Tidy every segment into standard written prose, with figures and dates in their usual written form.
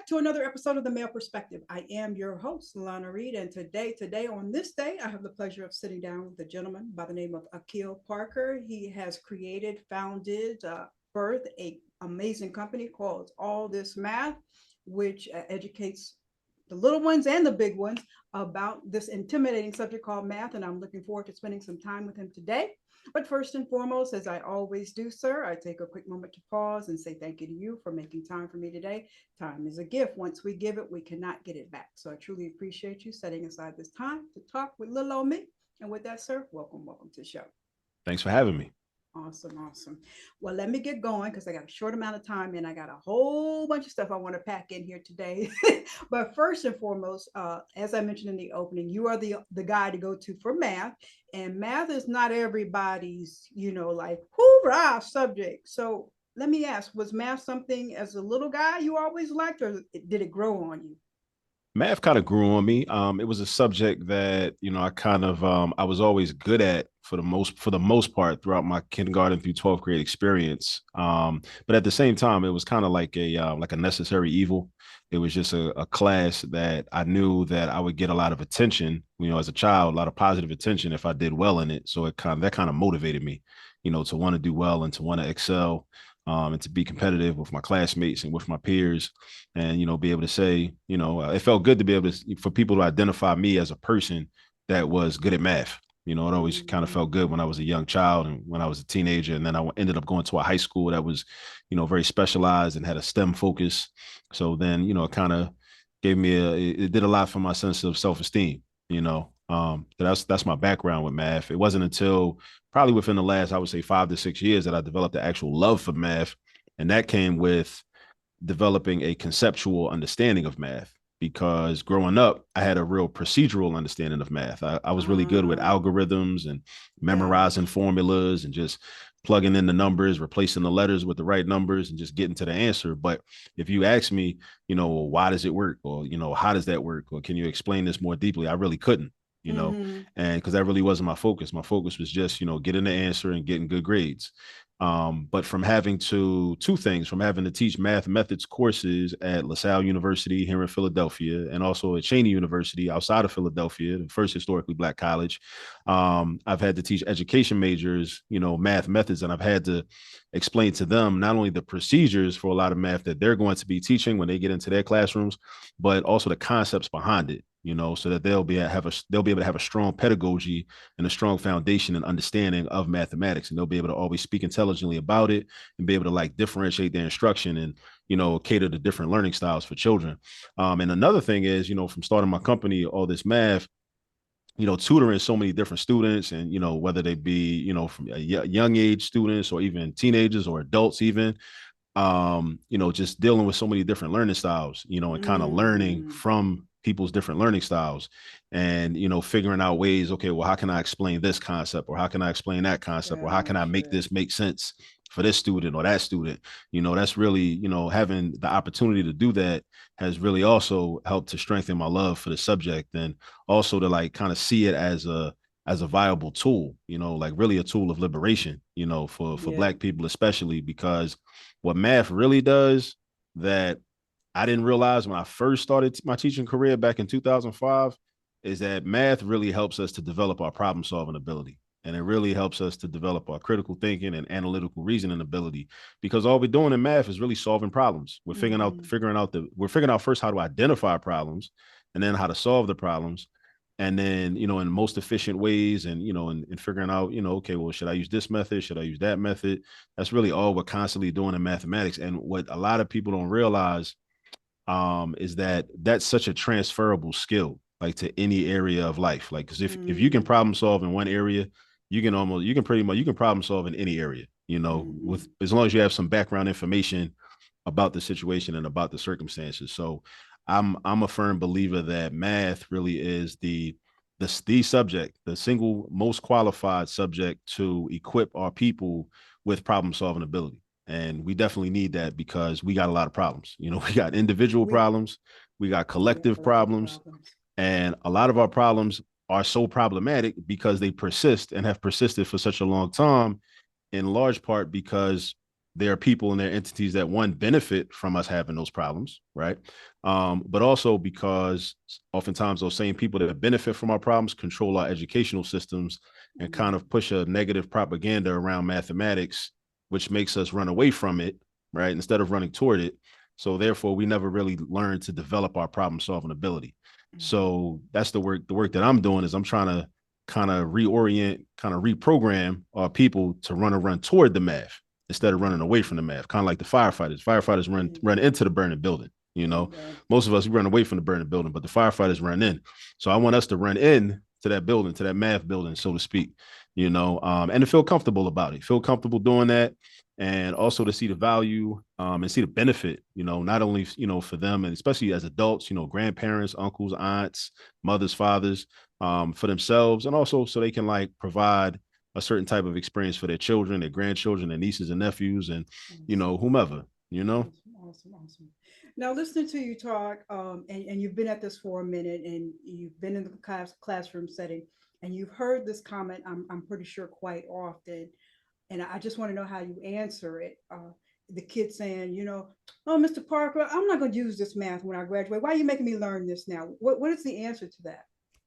to another episode of the Male Perspective. I am your host, Lana Reid, and today, on this day, I have the pleasure of sitting down with a gentleman by the name of Akil Parker. He has created, founded, birthed a amazing company called All This Math, which educates the little ones and the big ones about this intimidating subject called math. And I'm looking forward to spending some time with him today. But first and foremost, as I always do, sir, I take a quick moment to pause and say thank you to you for making time for me today. Time is a gift. Once we give it, we cannot get it back. So I truly appreciate you setting aside this time to talk with little old me. And with that, sir, welcome to the show. Thanks for having me. Awesome. Well, let me get going because I got a short amount of time and I got a whole bunch of stuff I want to pack in here today. But first and foremost, as I mentioned in the opening, you are the guy to go to for math, and math is not everybody's, like hoorah subject. So let me ask, was math something as a little guy you always liked, or did it grow on you? Math kind of grew on me. It was a subject that I was always good at for the most part throughout my kindergarten through 12th grade experience. But at the same time, it was kind of like a necessary evil. It was just a class that I knew that I would get a lot of attention, as a child, a lot of positive attention if I did well in it. So that kind of motivated me, to want to do well and to want to excel. And to be competitive with my classmates and with my peers, and be able to say, it felt good to be able to for people to identify me as a person that was good at math. It always kind of felt good when I was a young child and when I was a teenager, and then I ended up going to a high school that was, very specialized and had a STEM focus. So then, it kind of it did a lot for my sense of self-esteem. That's my background with math. It wasn't until probably within the last, I would say, 5 to 6 years that I developed the actual love for math. And that came with developing a conceptual understanding of math, because growing up, I had a real procedural understanding of math. I was really good with Ah, algorithms and got it. memorizing formulas and just plugging in the numbers, replacing the letters with the right numbers and just getting to the answer. But if you ask me, why does it work? Or, how does that work? Or can you explain this more deeply? I really couldn't, you know, Mm-hmm. and because that really wasn't my focus. My focus was just, getting the answer and getting good grades. But from having to two things, from having to teach math methods courses at LaSalle University here in Philadelphia, and also at Cheney University outside of Philadelphia, the first historically Black college. I've had to teach education majors, math methods, and I've had to explain to them not only the procedures for a lot of math that they're going to be teaching when they get into their classrooms, but also the concepts behind it. So that they'll be able to have a strong pedagogy and a strong foundation and understanding of mathematics, and they'll be able to always speak intelligently about it and be able to like differentiate their instruction and cater to different learning styles for children. And another thing is, from starting my company, All This Math, tutoring so many different students, and whether they be from a young age students or even teenagers or adults even, just dealing with so many different learning styles, and kind of learning Mm-hmm. from people's different learning styles, and figuring out ways, okay, well, how can I explain this concept, or how can I explain that concept, or how can I make Gotcha. this make sense for this student or that student. That's really, having the opportunity to do that has really also helped to strengthen my love for the subject, and also to like kind of see it as a viable tool, like really a tool of liberation, for Yeah. Black people, especially because what math really does that I didn't realize when I first started my teaching career back in 2005 is that math really helps us to develop our problem solving ability. And it really helps us to develop our critical thinking and analytical reasoning ability, because all we're doing in math is really solving problems. Mm-hmm. We're figuring out first how to identify problems, and then how to solve the problems, and then in most efficient ways, and and figuring out, okay, well, should I use this method, should I use that method? That's really all we're constantly doing in mathematics. And what a lot of people don't realize, is that that's such a transferable skill, like to any area of life. Like, because if you can Mm-hmm. problem solve in one area, you can problem solve in any area, Mm-hmm. with as long as you have some background information about the situation and about the circumstances. So I'm a firm believer that math really is the subject, the single most qualified subject to equip our people with problem solving ability. And we definitely need that because we got a lot of problems. We got individual We problems, we got we got collective collective problems, problems. and a lot of our problems are so problematic because they persist and have persisted for such a long time, in large part because there are people and there are entities that one benefit from us having those problems, right? But also because oftentimes those same people that benefit from our problems control our educational systems and kind of push a negative propaganda around mathematics, which makes us run away from it, right? Instead of running toward it. So therefore, we never really learn to develop our problem solving ability. So that's the work that I'm doing is I'm trying to kind of reorient, kind of reprogram our people to run toward the math instead of running away from the math. Kind of like the firefighters. Firefighters run into the burning building. You know, most of us we run away from the burning building, but the firefighters run in. So I want us to run in to that building, to that math building, so to speak. You know, and to feel comfortable about it. Feel comfortable doing that, and also to see the value and see the benefit. You know, not only for them and especially as adults. You know, grandparents, uncles, aunts, mothers, fathers, for themselves, and also so they can like provide a certain type of experience for their children, their grandchildren, their nieces and nephews, and whomever. Awesome. Now, listening to you talk, and you've been at this for a minute, and you've been in the classroom setting, and you've heard this comment, I'm pretty sure quite often, and I just want to know how you answer it. The kid saying, oh, Mr. Parker, I'm not going to use this math when I graduate. Why are you making me learn this now? What is the answer to that?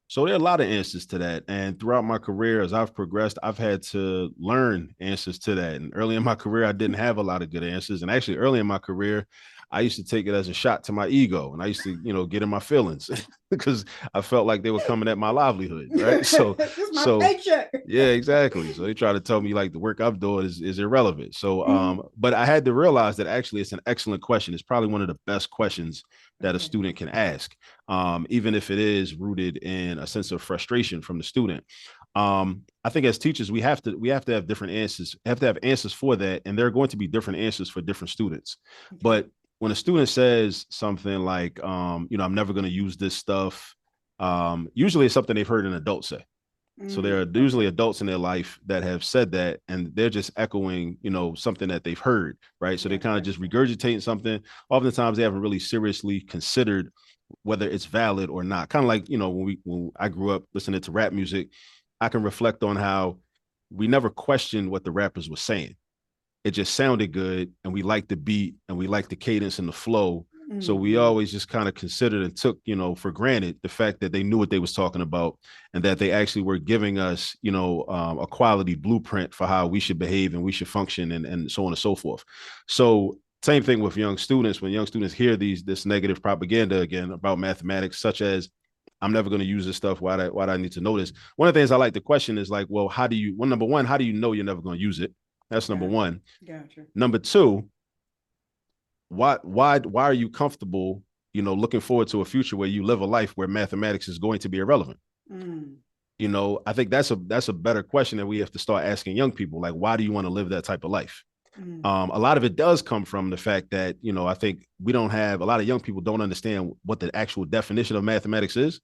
So there are a lot of answers to that. And throughout my career, as I've progressed, I've had to learn answers to that. And early in my career, I didn't have a lot of good answers. And actually, early in my career, I used to take it as a shot to my ego. And I used to, get in my feelings because I felt like they were coming at my livelihood. Right. So, this is my paycheck. Yeah, exactly. So they try to tell me like the work I'm doing is irrelevant. So, but I had to realize that actually it's an excellent question. It's probably one of the best questions that a student can ask, even if it is rooted in a sense of frustration from the student. I think as teachers, we have to have different answers, have to have answers for that. And there are going to be different answers for different students. But when a student says something like, I'm never going to use this stuff, usually it's something they've heard an adult say. So there are usually adults in their life that have said that, and they're just echoing, something that they've heard, right? So they're kind of just regurgitating something. Oftentimes they haven't really seriously considered whether it's valid or not. Kind of like, when I grew up listening to rap music, I can reflect on how we never questioned what the rappers were saying. It just sounded good, and we liked the beat, and we liked the cadence and the flow. So we always just kind of considered and took, for granted the fact that they knew what they was talking about and that they actually were giving us, a quality blueprint for how we should behave and we should function and so on and so forth. So same thing with young students. When young students hear this negative propaganda again about mathematics, such as I'm never going to use this stuff. Why do I need to know this? One of the things I like to question is like, well, number one, how do you know you're never going to use it? That's number one. Gotcha. Number two, why are you comfortable, looking forward to a future where you live a life where mathematics is going to be irrelevant? I think that's a better question that we have to start asking young people. Like, why do you want to live that type of life? A lot of it does come from the fact that, I think a lot of young people don't understand what the actual definition of mathematics is.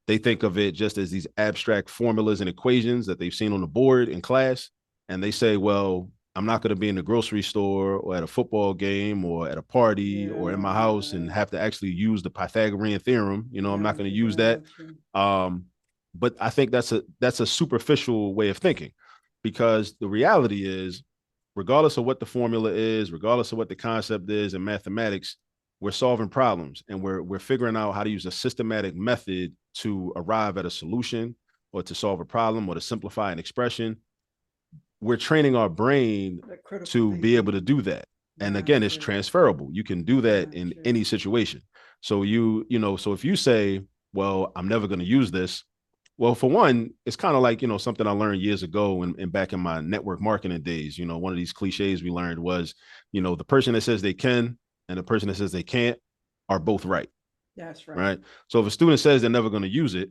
They think of it just as these abstract formulas and equations that they've seen on the board in class. And they say, well, I'm not going to be in the grocery store or at a football game or at a party or in my house and have to actually use the Pythagorean theorem. I'm not going to use that. But I think that's a superficial way of thinking, because the reality is, regardless of what the formula is, regardless of what the concept is in mathematics, we're solving problems and we're figuring out how to use a systematic method to arrive at a solution or to solve a problem or to simplify an expression. We're training our brain to be able to do that. And again, it's transferable. You can do that in any situation. So so if you say, well, I'm never going to use this. Well, for one, it's kind of like, something I learned years ago and back in my network marketing days. One of these cliches we learned was, the person that says they can and the person that says they can't are both right. That's right. Right. So if a student says they're never going to use it,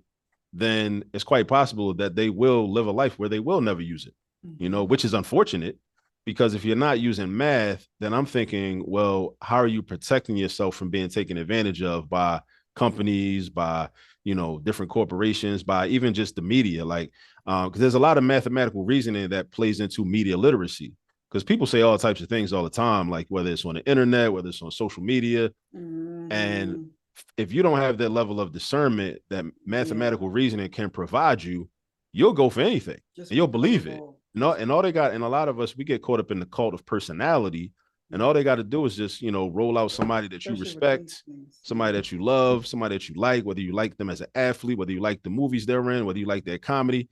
then it's quite possible that they will live a life where they will never use it. Which is unfortunate, because if you're not using math, then I'm thinking, well, how are you protecting yourself from being taken advantage of by companies, by, different corporations, by even just the media? Like, because there's a lot of mathematical reasoning that plays into media literacy, because people say all types of things all the time, like whether it's on the internet, whether it's on social media. And if you don't have that level of discernment that mathematical reasoning can provide you, you'll go for anything and you'll believe it. and all they got, and a lot of us, we get caught up in the cult of personality, and all Yeah, they got to do is just, roll out somebody that you especially with these respect, things. Yeah. somebody that you love, somebody that you like, whether you like them as an athlete, whether you like the movies they're in, whether you like their comedy,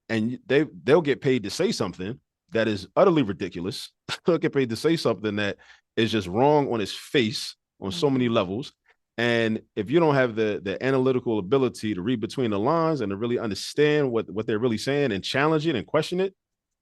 and they'll get paid to say something that is utterly ridiculous. They'll get paid to say something that is just wrong on its face on so many Mhm. levels. And if you don't have the analytical ability to read between the lines and to really understand what they're really saying and challenge it and question it,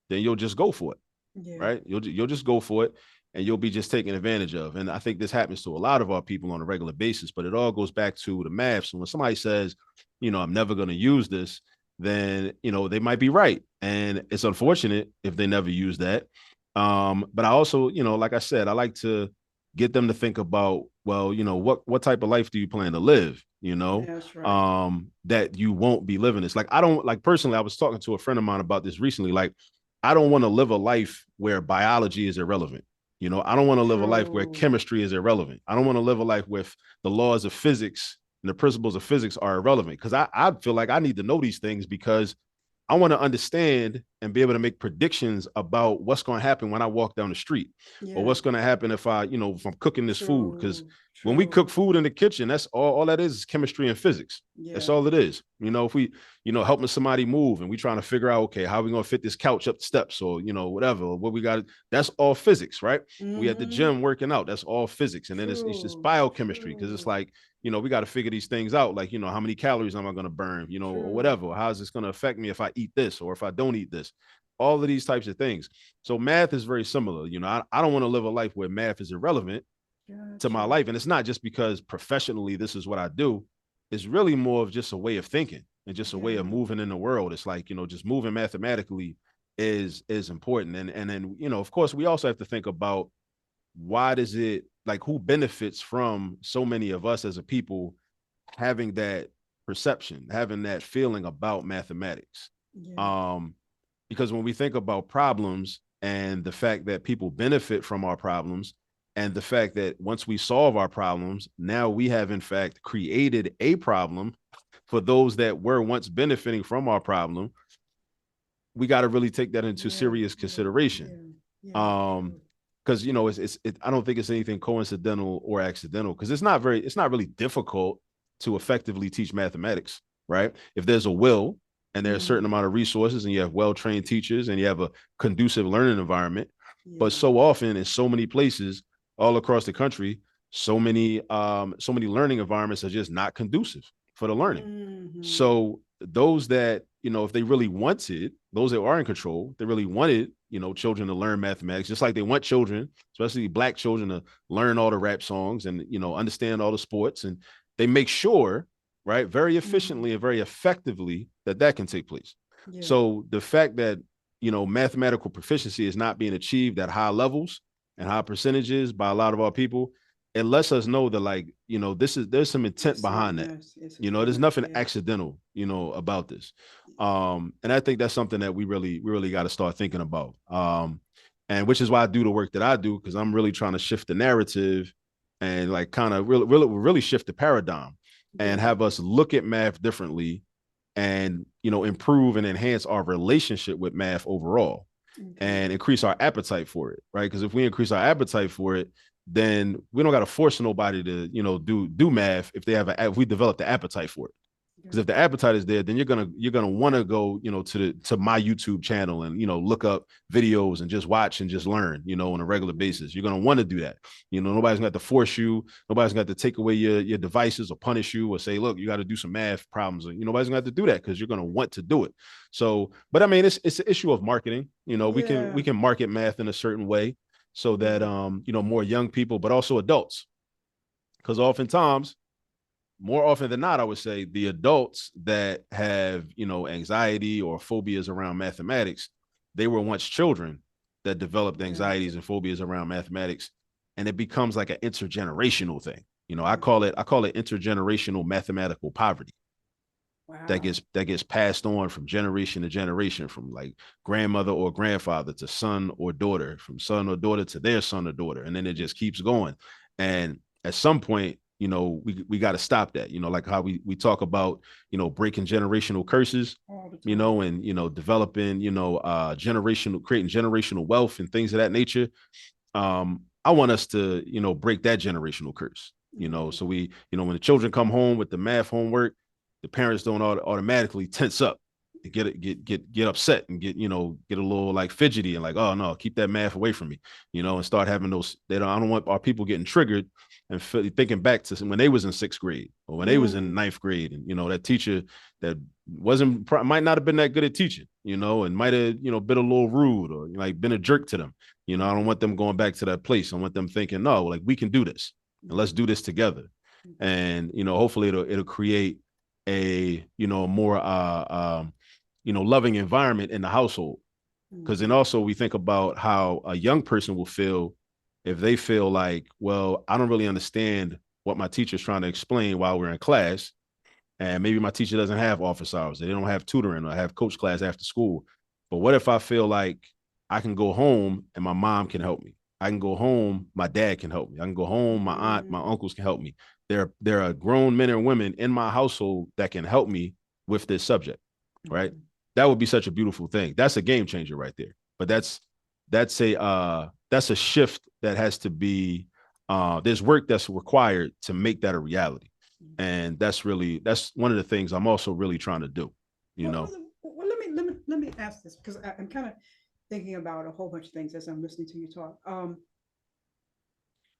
then you'll just go for it, Yeah. right? You'll just go for it, and you'll be just taken advantage of. And I think this happens to a lot of our people on a regular basis. But it all goes back to the math. So when somebody says, I'm never going to use this, then they might be right, and it's unfortunate if they never use that. But I also, like I said, I like to get them to think about, well, what type of life do you plan to live? That's right. That you won't be living this. Like, I don't, like, personally, I was talking to a friend of mine about this recently. Like, I don't want to live a life where biology is irrelevant. I don't want to live a life where True. chemistry is irrelevant. I don't want to live a life with the laws of physics and the principles of physics are irrelevant, because I feel like I need to know these things, because I want to understand and be able to make predictions about what's going to happen when I walk down the street, or Yeah. what's going to happen if if I'm cooking this food. Because True. when we cook True. food in the kitchen, that's all that is chemistry and physics. That's Yeah. all it is. If we, helping somebody move and we trying to figure out, okay, how are we going to fit this couch up the steps, or, whatever, what we got, that's all physics, right? We at the Mm-hmm. gym working out, that's all physics. And then it's just True. biochemistry, because it's True. like, we got to figure these things out. Like, how many calories am I going to burn, or True. whatever. How is this going to affect me if I eat this or if I don't eat this? All of these types of things. So math is very similar. I don't want to live a life where math is irrelevant to my Gotcha. life. And it's not just because professionally this is what I do. It's really more of just a way of thinking and just a way of Yeah. moving in the world. It's like, just moving mathematically is important. And then, of course, we also have to think about, why does it, like, who benefits from so many of us as a people having that perception, having that feeling about mathematics. Yeah. Um, because when we think about problems and the fact that people benefit from our problems, and the fact that once we solve our problems, now we have in fact created a problem for those that were once benefiting from our problem, we got to really take that into Yeah. serious Yeah. consideration. Yeah. Yeah. Um, True. because I don't think it's anything coincidental or accidental, because it's not really difficult to effectively teach mathematics, right? If there's a will and there's a certain Mm-hmm. amount of resources and you have well-trained teachers and you have a conducive learning environment. But Yeah. so often in so many places all across the country, so many learning environments are just not conducive for the learning. Mm-hmm. So those that, if they really wanted, those that are in control, they really wanted, children to learn mathematics, just like they want children, especially Black children, to learn all the rap songs and, understand all the sports. And they make sure, right, very Mm-hmm. efficiently and very effectively, that can take place. Yeah. So the fact that, mathematical proficiency is not being achieved at high levels and high percentages by a lot of our people, it lets us know that, like, there's some intent It's behind something that. else. It's There's yeah. nothing Yeah. accidental, about this. And I think that's something that we really got to start thinking about. And which is why I do the work that I do, because I'm really trying to shift the narrative and, like, kind of really shift the paradigm and Yeah. have us look at math differently, and, improve and enhance our relationship with math overall, Okay. and increase our appetite for it, right? Because if we increase our appetite for it, then we don't got to force nobody to, do math if we develop the appetite for it. Because if the Gotcha. appetite is there, then you're gonna want to go, to my YouTube channel and, look up videos and just watch and just learn, on a regular Mm-hmm. basis. You're gonna want to do that. Nobody's gonna have to force you. Nobody's gonna have to take away your devices or punish you or say, look, you got to do some math problems. Nobody's gonna have to do that, because you're gonna want to do it. So, but I mean, it's an issue of marketing. We can Yeah. we can market math in a certain way so that, Yeah. more young people, but also adults, because oftentimes, more often than not, I would say the adults that have, anxiety or phobias around mathematics, they were once children that developed Gotcha. anxieties and phobias around mathematics. And it becomes like an intergenerational thing. I Yeah. call it intergenerational mathematical poverty that Wow. gets passed on from generation to generation, from, like, grandmother or grandfather to son or daughter, from son or daughter to their son or daughter. And then it just keeps going. And at some point, we got to stop that. Like how we talk about, breaking generational curses, and, developing, creating generational wealth and things of that nature. I want us to, break that generational curse, so we, when the children come home with the math homework, the parents don't automatically tense up, get upset and get a little like fidgety and like, oh no, keep that math away from me, and start having those. I don't want our people getting triggered and thinking back to when they was in 6th grade or when they was in 9th grade, and that teacher that might not have been that good at teaching, and might have been a little rude or like been a jerk to them. I don't want them going back to that place. I want them thinking, no, like we can do this and let's do this together. And hopefully it'll create a more loving environment in the household. Because then also we think about how a young person will feel if they feel like, well, I don't really understand what my teacher's trying to explain while we're in class. And maybe my teacher doesn't have office hours. They don't have tutoring or have coach class after school. But what if I feel like I can go home and my mom can help me? I can go home, my dad can help me. I can go home, my aunt, my uncles can help me. There are grown men and women in my household that can help me with this subject, right? That would be such a beautiful thing. That's a game changer right there. But that's a shift that has to be. There's work that's required to make that a reality, and that's one of the things I'm also really trying to do. Well, let me ask this, because I'm kind of thinking about a whole bunch of things as I'm listening to you talk.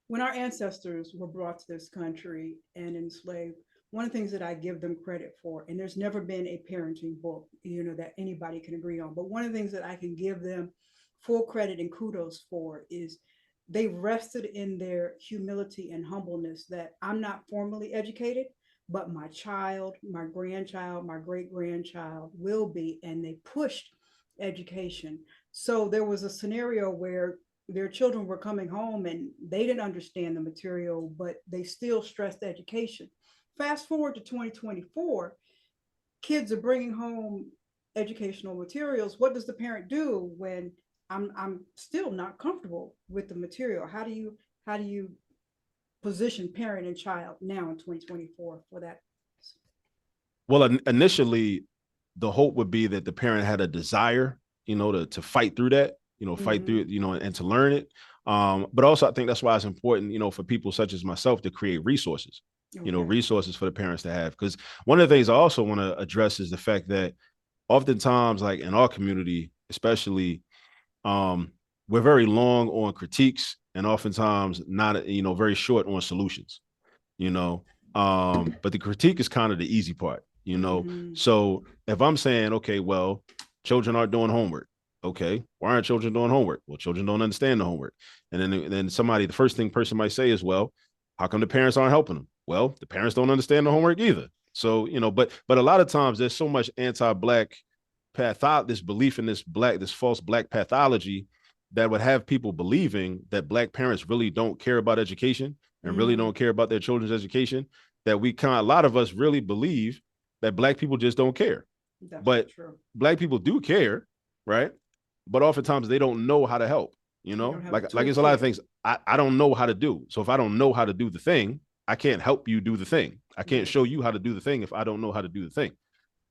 When our ancestors were brought to this country and enslaved, one of the things that I give them credit for, and there's never been a parenting book, that anybody can agree on, but one of the things that I can give them full credit and kudos for is they rested in their humility and humbleness that I'm not formally educated, but my child, my grandchild, my great grandchild will be, and they pushed education. So there was a scenario where their children were coming home and they didn't understand the material, but they still stressed education. Fast forward to 2024, kids are bringing home educational materials. What does the parent do when I'm still not comfortable with the material? How do you position parent and child now in 2024 for that? Well, initially, the hope would be that the parent had a desire, to fight through that, fight through it, and to learn it. But also, I think that's why it's important, for people such as myself to create resources, resources for the parents to have. Because one of the things I also want to address is the fact that oftentimes, like in our community, especially, we're very long on critiques and oftentimes not, very short on solutions, but the critique is kind of the easy part, So if I'm saying, okay, well, children aren't doing homework. Okay, why aren't children doing homework? Well, children don't understand the homework. And then the first thing person might say is, well, how come the parents aren't helping them? Well, the parents don't understand the homework either. So, but a lot of times there's so much anti-Black this belief in this false Black pathology that would have people believing that Black parents really don't care about education and really don't care about their children's education, that a lot of us really believe that Black people just don't care. But true. Black people do care, right? But oftentimes they don't know how to help, like it's a lot of things I don't know how to do. So if I don't know how to do the thing, I can't help you do the thing. I can't show you how to do the thing if I don't know how to do the thing.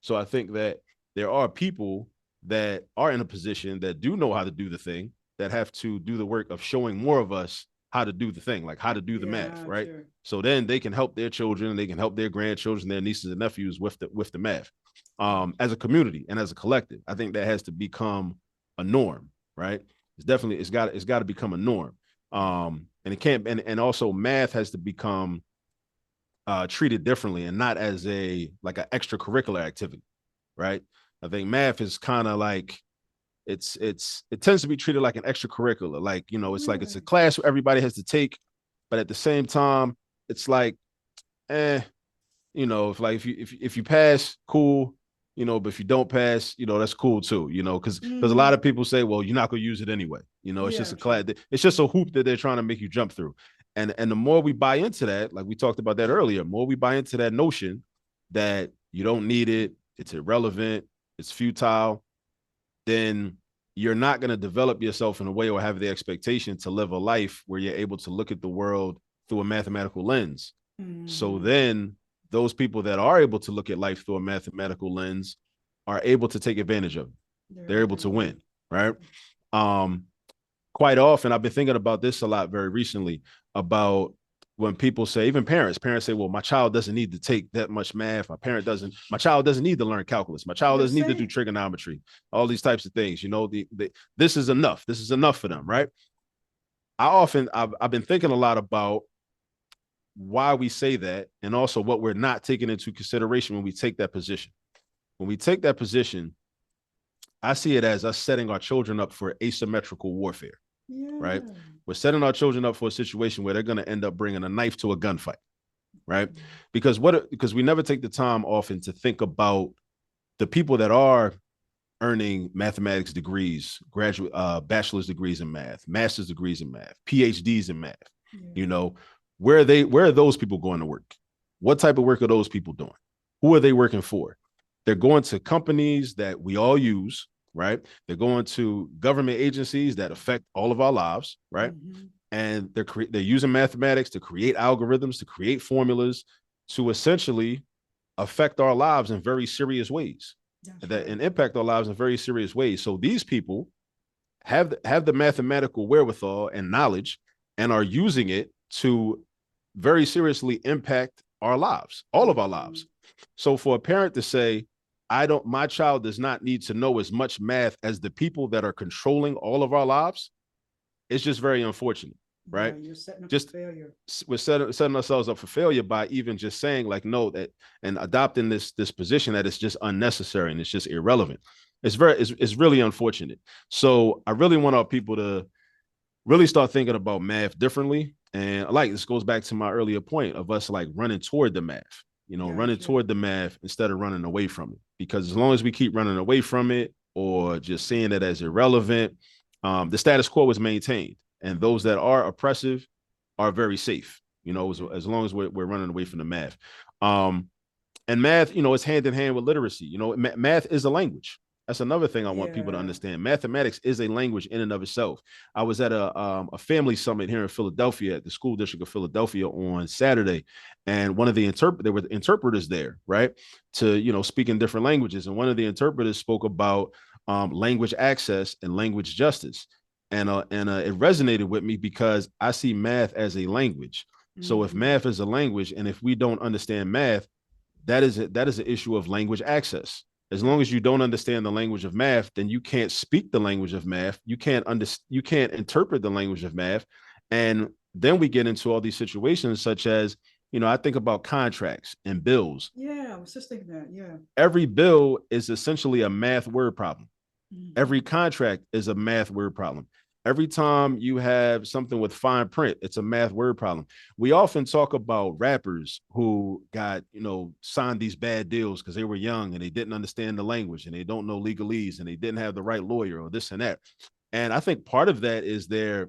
So I think that there are people that are in a position that do know how to do the thing that have to do the work of showing more of us how to do the thing, like how to do the math, right? Sure. So then they can help their children, they can help their grandchildren, their nieces and nephews with the math. As a community and as a collective, I think that has to become a norm, right? It's got to become a norm. And it can't, and also math has to become treated differently and not as like an extracurricular activity, right? I think math is kind of like, it tends to be treated like an extracurricular, like, it's like it's a class where everybody has to take, but at the same time, it's like, if you pass, cool, but if you don't pass, that's cool too, because a lot of people say, well, you're not gonna use it anyway, it's just a class, it's just a hoop that they're trying to make you jump through, and the more we buy into that, like we talked about that earlier, more we buy into that notion that you don't need it, it's irrelevant, it's futile, then you're not going to develop yourself in a way or have the expectation to live a life where you're able to look at the world through a mathematical lens. So Mhm. then those people that are able to look at life through a mathematical lens are able to take advantage of it. They're able to win, right? Um, Quite often, I've been thinking about this a lot very recently about when people say, even parents say, well, my child doesn't need to take that much math. My child doesn't need to learn calculus. My child They're doesn't need to do saying, trigonometry, all these types of things. This is enough. This is enough for them, right? I've been thinking a lot about why we say that and also what we're not taking into consideration when we take that position. When we take that position, I see it as us setting our children up for asymmetrical warfare, right? yeah. We're setting our children up for a situation where they're going to end up bringing a knife to a gunfight, right? Mhm. Because we never take the time often to think about the people that are earning mathematics degrees, graduate bachelor's degrees in math, master's degrees in math, PhDs in math. Yeah. You know, where are those people going to work? What type of work are those people doing? Who are they working for? They're going to companies that we all use, right? They're going to government agencies that affect all of our lives, right? Mhm. And they're using mathematics to create algorithms, to create formulas, to essentially affect our lives in very serious ways That's that right. and impact our lives in very serious ways. So these people have the mathematical wherewithal and knowledge and are using it to very seriously impact our lives, all of our Mhm. lives. So for a parent to say, my child does not need to know as much math as the people that are controlling all of our lives, it's just very unfortunate, Yeah, right? you're setting up for Just failure. we're setting ourselves up for failure by even just saying like no that and adopting this position that it's just unnecessary and it's just irrelevant. It's really unfortunate. So I really want our people to really start thinking about math differently. And like this goes back to my earlier point of us like running toward the math, running Gotcha. toward the math instead of running away from it. Because as long as we keep running away from it or just seeing it as irrelevant, the status quo is maintained. And those that are oppressive are very safe, as long as we're running away from the math. Um, and math, it's hand in hand with literacy. Math is a language. That's another thing I want people to Yeah. understand. Mathematics is a language in and of itself. I was at a family summit here in Philadelphia at the school district of Philadelphia on Saturday, and one of the there were interpreters there, right, to speak in different languages, and one of the interpreters spoke about language access and language justice, and it resonated with me because I see math as a language. So if Mhm. math is a language, and if we don't understand math, that is an issue of language access. As long as you don't understand the language of math, then you can't speak the language of math. You can't interpret the language of math. And then we get into all these situations such as, I think about contracts and bills. Yeah, I was just thinking that. Yeah. Every bill is essentially a math word problem. Every Mhm. contract is a math word problem. Every time you have something with fine print, it's a math word problem. We often talk about rappers who got, signed these bad deals because they were young and they didn't understand the language and they don't know legalese and they didn't have the right lawyer or this and that. And I think part of that is a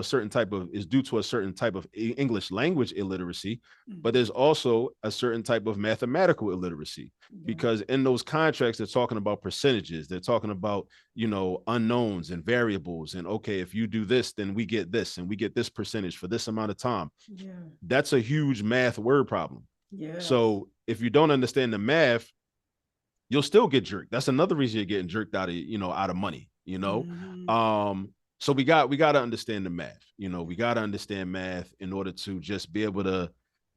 certain type of is due to a certain type of English language illiteracy, but Mhm. there's also a certain type of mathematical illiteracy Yeah. because in those contracts, they're talking about percentages. They're talking about, unknowns and variables. And okay, if you do this, then we get this and we get this percentage for this amount of time. Yeah. That's a huge math word problem. Yes. So if you don't understand the math, you'll still get jerked. That's another reason you're getting jerked out of, out of money. Mhm. So we got to understand the math. We got to understand math in order to just be able to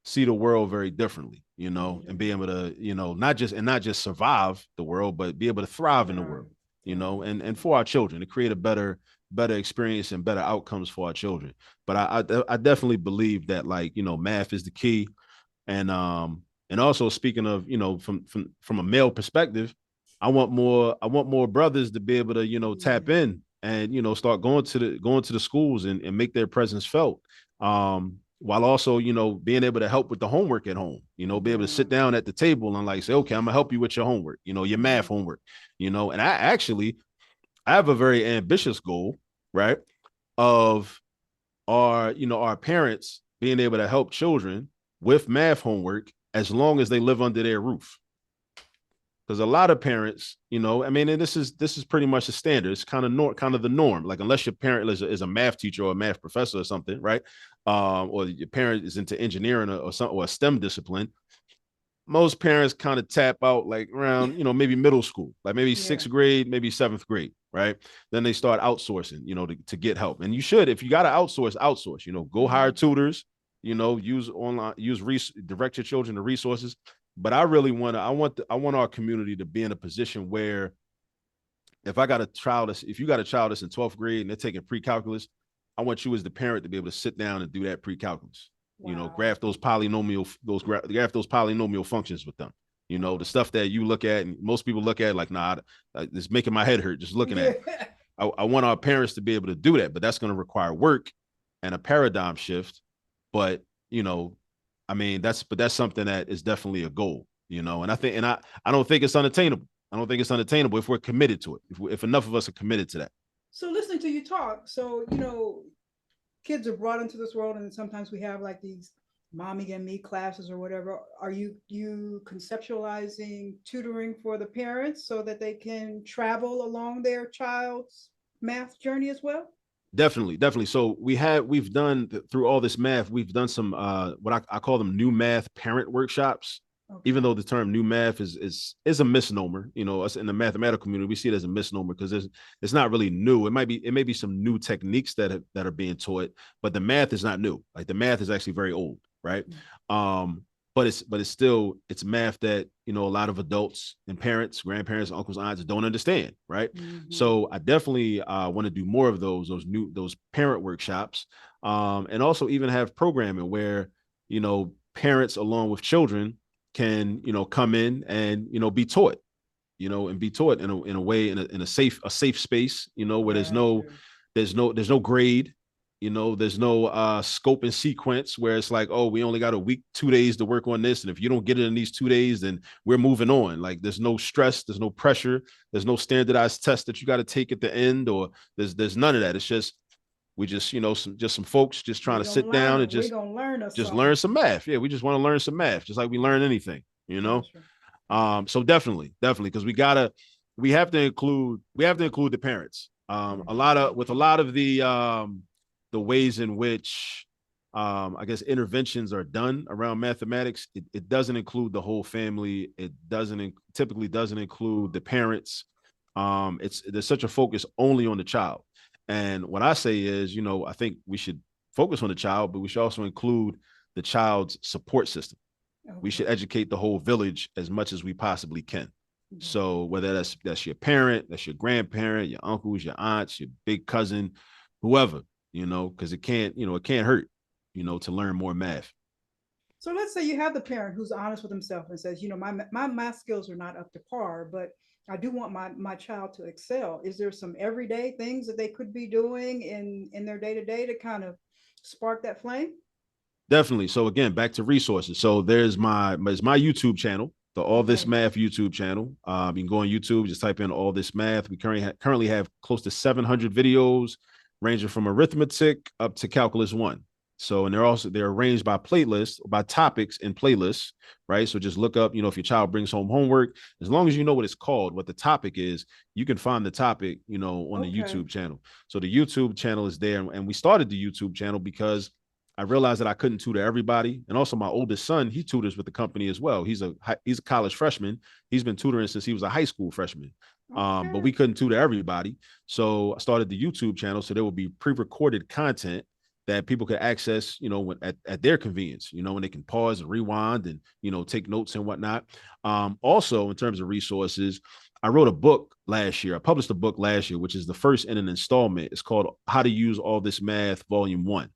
see the world very differently, and be Yeah. able to, not just survive the world, but be able to thrive in the Right. world, Right. and for our children to create a better experience and better outcomes for our children. But I definitely believe that like, math is the key. And also speaking of, from a male perspective, I want more brothers to be able to, tap Yeah. in and, start going to the schools and make their presence felt. While also, being able to help with the homework at home, be able to sit Yeah. down at the table and like say, okay, I'm gonna help you with your homework, your math Mhm. homework, and I have a very ambitious goal, right? Of our parents being able to help children with math homework as long as they live under their roof. Because a lot of parents, I mean, and this is pretty much the standard. It's kind of the norm. Like unless your parent is a math teacher or a math professor or something, right? Or your parent is into engineering or a STEM discipline. Most parents kind of tap out like around, maybe middle school, like maybe Yeah. sixth grade, maybe seventh grade, right? Then they start outsourcing, to get help. And you should, if you got to outsource, go hire tutors, use online, direct your children to resources. But I really I want our community to be in a position where if you got a child that's in 12th grade and they're taking pre-calculus, I want you as the parent to be able to sit down and do that pre-calculus. Wow. Graph those polynomial functions with them. The Oh. stuff that you look at and most people look at like, nah, it's making my head hurt just looking at Yeah. it. I want our parents to be able to do that, but that's going to require work and a paradigm shift. But I mean, that's something that is definitely a goal. And I don't think it's unattainable. I don't think it's unattainable if we're committed to it. If enough of us are committed to that. So listening to you talk, so kids are brought into this world, and sometimes we have like these mommy and me classes or whatever. Are you conceptualizing tutoring for the parents so that they can travel along their child's math journey as well? Definitely. So we've done through all this math, we've done some what I call them new math parent workshops. Okay. Even though the term new math is a misnomer, us in the mathematical community, we see it as a misnomer because it's not really new. It may be some new techniques that are being taught, but the math is not new. Like the math is actually very old, right? But it's math that a lot of adults and parents, grandparents, uncles, aunts don't understand, right? So I definitely want to do more of those parent workshops, and also even have programming where parents along with children can come in and be taught, and be taught in a way in a safe space, where there's no grade, there's no scope and sequence where it's like, oh, we only got a week, 2 days to work on this, and if you don't get it in these 2 days, then we're moving on. Like there's no stress, there's no pressure, there's no standardized test that you got to take at the end, or there's none of that. It's just we just some folks just trying to sit down and We're gonna learn just something. learn some math. Yeah, we just want to learn some math, just like we learn anything. Gotcha. So definitely, because we have to include the parents. A lot of with a lot of the ways in which I guess interventions are done around mathematics, it doesn't include the whole family. It typically doesn't include the parents. There's such a focus only on the child. And what I say is, I think we should focus on the child, but we should also include the child's support system. We should educate the whole village as much as we possibly can. So whether that's your parent, that's your grandparent, your uncles, your aunts, your big cousin, whoever, because it can't hurt, to learn more math. So let's say you have the parent who's honest with himself and says, my math skills are not up to par, but I do want my child to excel. Is there some everyday things that they could be doing in their day to day to kind of spark that flame? Definitely. So again, back to resources. So there's my YouTube channel, the All This Math YouTube channel. You can go on YouTube, just type in All This Math. We currently have close to 700 videos, ranging from arithmetic up to calculus 1. So, and they're arranged by playlists, by topics in playlists, right? So just look up, if your child brings home homework, as long as you know what it's called, what the topic is, you can find the topic, on the YouTube channel. So the YouTube channel is there. And we started the YouTube channel because I realized that I couldn't tutor everybody. And also my oldest son, he tutors with the company as well. He's a college freshman. He's been tutoring since he was a high school freshman. But we couldn't tutor everybody. So I started the YouTube channel. So there will be pre-recorded content that people could access, at their convenience, when they can pause and rewind and, take notes and whatnot. Also, in terms of resources, I wrote a book last year. I published a book last year, which is the first in an installment. It's called How to Use All This Math, Volume 1.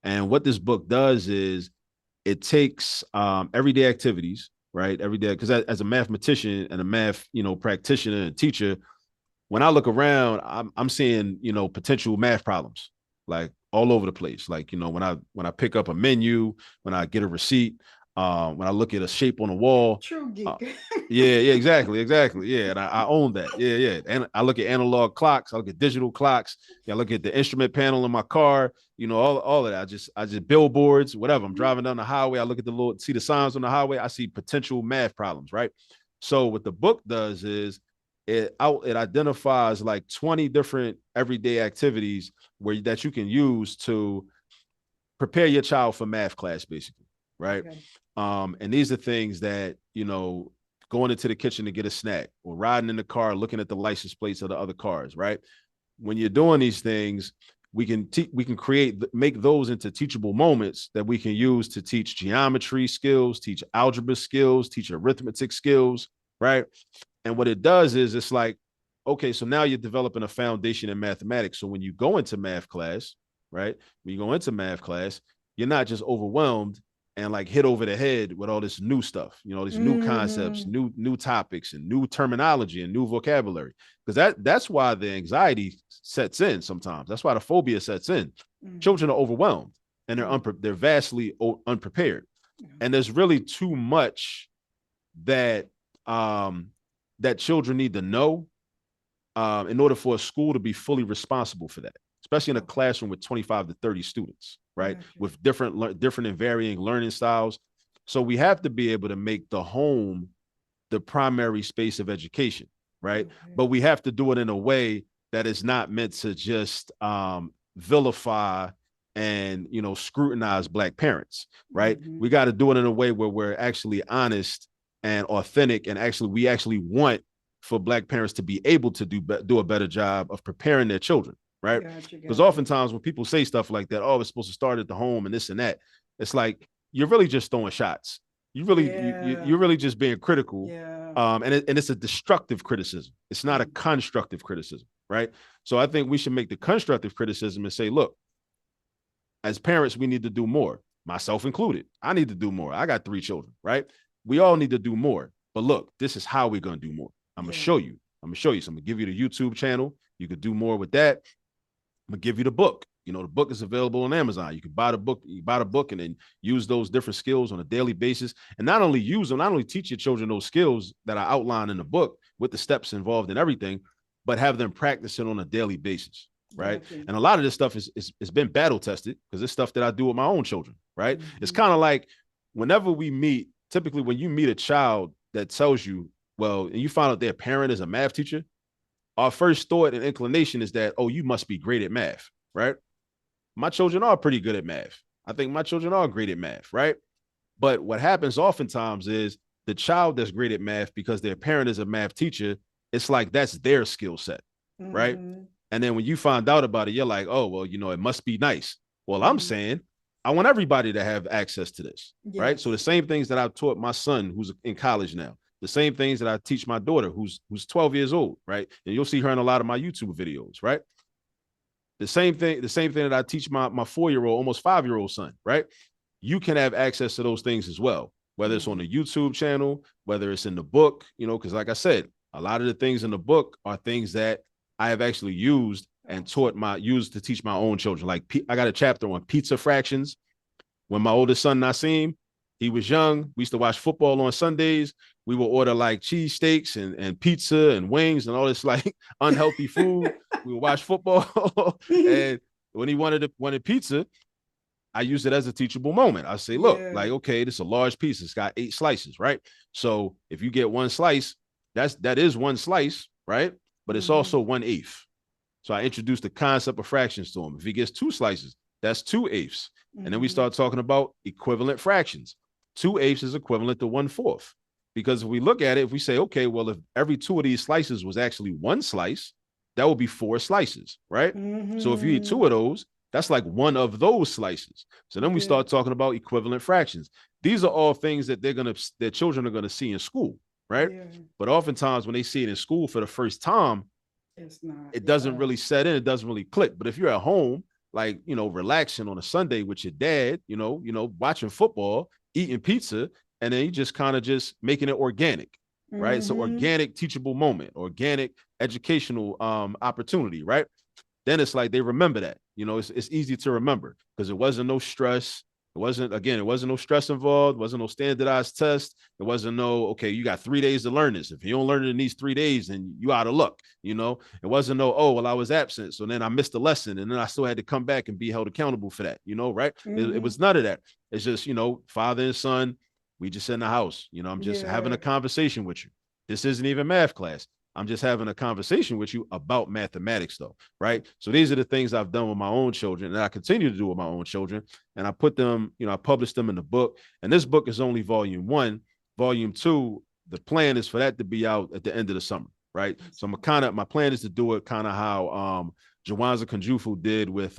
And what this book does is it takes everyday activities, right? Every day, because as a mathematician and a math, practitioner and teacher, when I look around, I'm seeing, potential math problems like all over the place. Like, when I pick up a menu, when I get a receipt, when I look at a shape on a wall. True geek. Yeah, exactly. Yeah. And I own that. Yeah. And I look at analog clocks, I look at digital clocks, I look at the instrument panel in my car, all of that. I just billboards, whatever. I'm driving down the highway, I look at see the signs on the highway, I see potential math problems, right? So what the book does is it identifies like 20 different everyday activities where that you can use to prepare your child for math class, basically, right? Okay. And these are things that, going into the kitchen to get a snack or riding in the car, looking at the license plates of the other cars, right? When you're doing these things, we can make those into teachable moments that we can use to teach geometry skills, teach algebra skills, teach arithmetic skills, right? And what it does is it's like, okay, so now you're developing a foundation in mathematics. So when you go into math class, right? When you go into math class, you're not just overwhelmed and like hit over the head with all this new stuff, these new concepts, new topics, and new terminology and new vocabulary. Because that's why the anxiety sets in sometimes. That's why the phobia sets in. Children are overwhelmed and they're vastly unprepared. And there's really too much that that children need to know in order for a school to be fully responsible for that, especially in a classroom with 25 to 30 students, right? With different and varying learning styles. So we have to be able to make the home the primary space of education, right? But we have to do it in a way that is not meant to just vilify and, scrutinize Black parents, right? We got to do it in a way where we're actually honest and authentic, and we actually want for Black parents to be able to do a better job of preparing their children, right? Because oftentimes when people say stuff like that, oh, it's supposed to start at the home and this and that, it's like you're really just throwing shots. You're really just being critical, and it's a destructive criticism. It's not a constructive criticism, right? So I think we should make the constructive criticism and say, look, as parents, we need to do more, myself included. I need to do more. I got 3 children, right? We all need to do more. But look, this is how we're going to do more. I'm going to show you. So I'm going to give you the YouTube channel. You could do more with that. I'm going to give you the book. The book is available on Amazon. You can buy the book and then use those different skills on a daily basis. And not only teach your children those skills that are outlined in the book with the steps involved in everything, but have them practice it on a daily basis. Right. And a lot of this stuff is been battle tested because it's stuff that I do with my own children. Right. It's kind of like whenever we meet, typically when you meet a child that tells you, well, and you find out their parent is a math teacher, our first thought and inclination is that, oh, you must be great at math. Right. My children are pretty good at math. I think my children are great at math. Right. But what happens oftentimes is the child that's great at math because their parent is a math teacher, it's like that's their skill set. Right. And then when you find out about it, you're like, oh, well, it must be nice. Well, I'm saying I want everybody to have access to this, right? So the same things that I've taught my son who's in college now, the same things that I teach my daughter who's 12 years old, right? And you'll see her in a lot of my YouTube videos, right? The same thing that I teach my 4-year-old, almost 5-year-old son, right? You can have access to those things as well, whether it's on the YouTube channel, whether it's in the book, because like I said, a lot of the things in the book are things that I have actually used and used to teach my own children. Like I got a chapter on pizza fractions. When my oldest son, Nasim, he was young, we used to watch football on Sundays. We would order like cheesesteaks and pizza and wings and all this like unhealthy food. We would watch football. And when he wanted pizza, I used it as a teachable moment. I say, look, like, okay, this is a large piece. It's got 8 slices, right? So if you get 1 slice, that is 1 slice, right? But it's also 1/8. So I introduced the concept of fractions to him. If he gets 2 slices, that's 2/8. And then we start talking about equivalent fractions. 2/8 is equivalent to 1/4. Because if we look at it, if we say, okay, well, if every 2 of these slices was actually 1 slice, that would be 4 slices, right? So if you eat 2 of those, that's like 1 of those slices. So then we start talking about equivalent fractions. These are all things that their children are going to see in school. Right. But oftentimes when they see it in school for the first time, it doesn't really set in. It doesn't really click. But if you're at home, like, relaxing on a Sunday with your dad, watching football, eating pizza, and then you just kind of just making it organic. Right. So organic teachable moment, organic educational opportunity. Right. Then it's like they remember that, it's easy to remember because it wasn't no stress. It wasn't no stress involved. It wasn't no standardized test. It wasn't no, okay, you got 3 days to learn this. If you don't learn it in these 3 days, then you out of luck. It wasn't no, oh, well, I was absent. So then I missed a lesson and then I still had to come back and be held accountable for that, right? It was none of that. It's just, father and son, we just in the house, I'm just having a conversation with you. This isn't even math class. I'm just having a conversation with you about mathematics, though, right? So these are the things I've done with my own children, and I continue to do with my own children. And I put them, I published them in the book. And this book is only volume 1. Volume 2, the plan is for that to be out at the end of the summer, right? So my plan is to do it kind of how Jawanza Kunjufu did with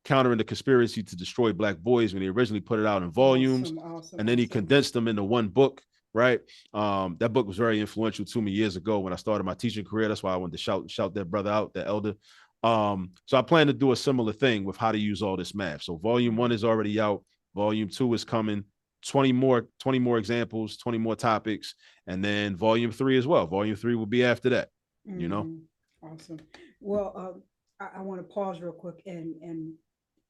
countering the conspiracy to destroy Black boys when he originally put it out in volumes, and then he condensed them into one book. Right. That book was very influential to me years ago when I started my teaching career. That's why I wanted to shout that brother out, that elder. So I plan to do a similar thing with how to use all this math. So volume 1 is already out. Volume 2 is coming. 20 more examples, 20 more topics, and then volume 3 as well. Volume 3 will be after that. Awesome. Well, I want to pause real quick and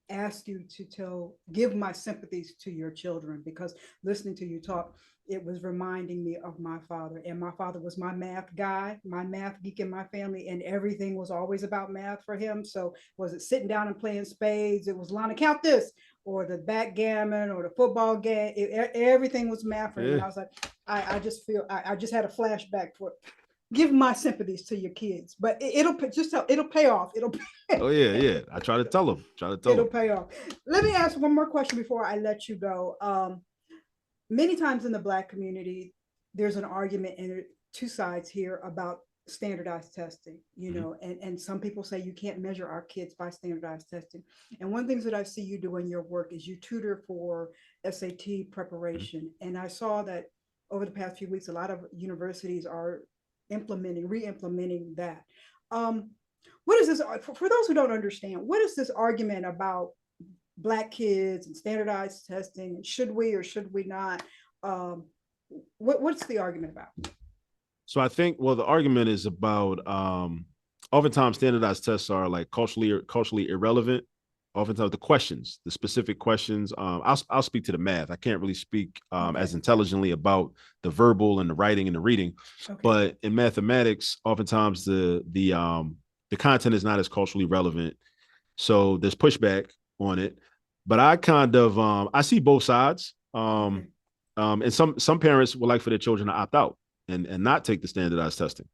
ask you to give my sympathies to your children, because listening to you talk, it was reminding me of my father. And my father was my math guy, my math geek in my family, and everything was always about math for him. So was it sitting down and playing spades? It was, Lana, count this, or the backgammon, or the football game. Everything was math for him. I was like, I just feel, I just had a flashback for give my sympathies to your kids, but it'll pay off. Oh yeah. I try to tell them. It'll pay off. Let me ask one more question before I let you go. Many times in the Black community, there's an argument and two sides here about standardized testing, and some people say you can't measure our kids by standardized testing. And one of the things that I see you do in your work is you tutor for SAT preparation. And I saw that over the past few weeks, a lot of universities are re-implementing that. What is this, for those who don't understand, what is this argument about Black kids and standardized testing, and should we or should we not? What's the argument about? So I think, well, the argument is about oftentimes standardized tests are like culturally irrelevant. Oftentimes the specific questions, I'll speak to the math. I can't really speak as intelligently about the verbal and the writing and the reading. But in mathematics, oftentimes the content is not as culturally relevant. So there's pushback on it. But I kind of I see both sides. And some parents would like for their children to opt out and not take the standardized testing.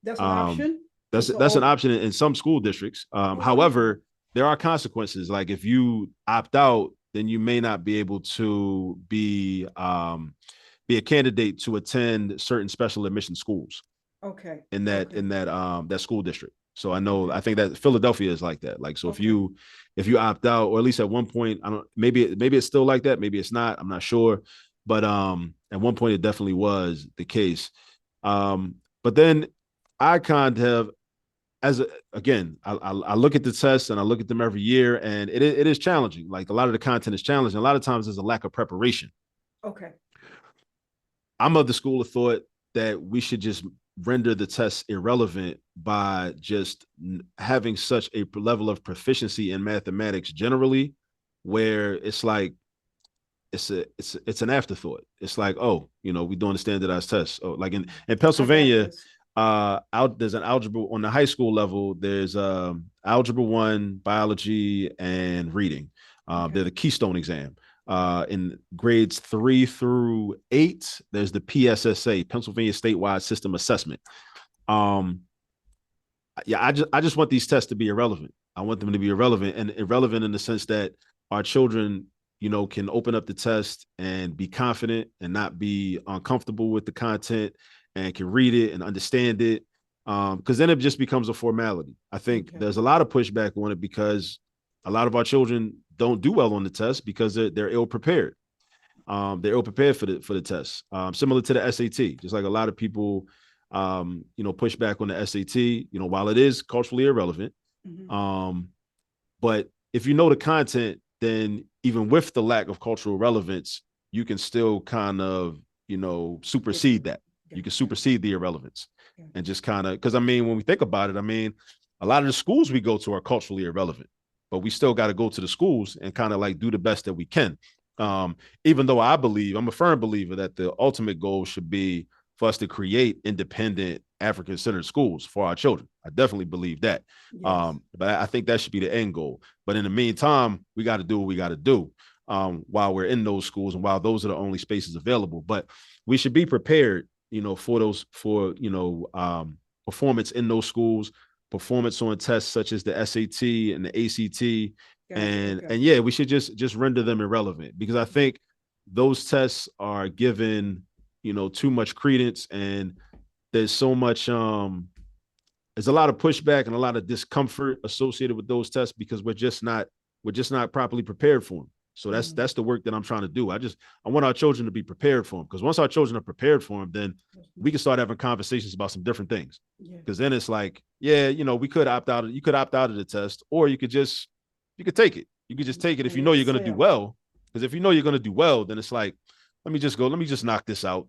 That's an option. That's an option in some school districts. However, there are consequences. Like if you opt out, then you may not be able to be a candidate to attend certain special admission schools. In that school district. So I think that Philadelphia is like that. Like, so if you opt out, or at least at one point, maybe it's still like that. Maybe it's not, I'm not sure. But at one point it definitely was the case. But then I kind of, I look at the tests and I look at them every year, and it is challenging. Like a lot of the content is challenging. A lot of times there's a lack of preparation. I'm of the school of thought that we should just render the tests irrelevant by just having such a level of proficiency in mathematics generally, where it's like it's an afterthought. It's like, oh, we're doing the standardized tests. Oh, like in Pennsylvania, there's an algebra on the high school level. There's algebra 1, biology, and reading. They're the keystone exam. In grades 3 through 8, there's the PSSA, Pennsylvania Statewide System Assessment. I just want these tests to be irrelevant. I want them to be irrelevant in the sense that our children, can open up the test and be confident and not be uncomfortable with the content, and can read it and understand it. Because then it just becomes a formality. I think there's a lot of pushback on it because a lot of our children don't do well on the test because they're ill prepared. They're ill prepared for the test. Similar to the SAT, just like a lot of people, push back on the SAT. While it is culturally irrelevant, but if you know the content, then even with the lack of cultural relevance, you can still kind of supersede that. You can supersede the irrelevance and just kind of, because when we think about it, a lot of the schools we go to are culturally irrelevant, but we still got to go to the schools and kind of like do the best that we can. Even though I'm a firm believer that the ultimate goal should be for us to create independent African-centered schools for our children. I definitely believe that. Yes. But I think that should be the end goal. But in the meantime, we got to do what we got to do while we're in those schools and while those are the only spaces available. But we should be prepared performance in those schools, performance on tests such as the SAT and the ACT. Gotcha. Okay. And yeah, we should just render them irrelevant, because I think those tests are given, too much credence, and there's so much there's a lot of pushback and a lot of discomfort associated with those tests, because we're just not properly prepared for them. So that's the work that I'm trying to do. I want our children to be prepared for them, because once our children are prepared for them, then we can start having conversations about some different things. Because then it's like, yeah, we could opt out. You could opt out of the test, or you could take it. You could just take it if you know you're going to do well. Because if you know you're going to do well, then it's like, let me just knock this out.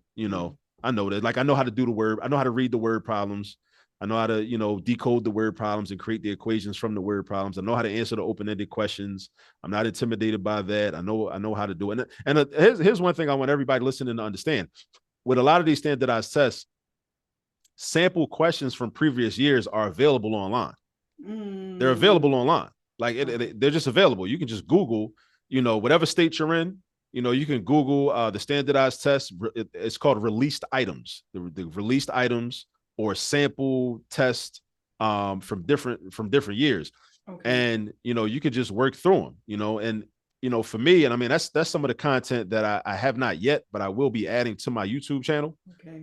I know that. Like, I know how to do the word. I know how to read the word problems. I know how to, decode the word problems and create the equations from the word problems. I know how to answer the open-ended questions. I'm not intimidated by that. I know how to do it. And here's one thing I want everybody listening to understand. With a lot of these standardized tests, sample questions from previous years are available online. They're available online. Like they're just available. You can just Google, whatever state you're in. You can Google the standardized test. It's called released items. The released items or sample test from different years. Okay. And you could just work through them, and for me, and I mean that's some of the content that I have not yet, but I will be adding to my YouTube channel. Okay.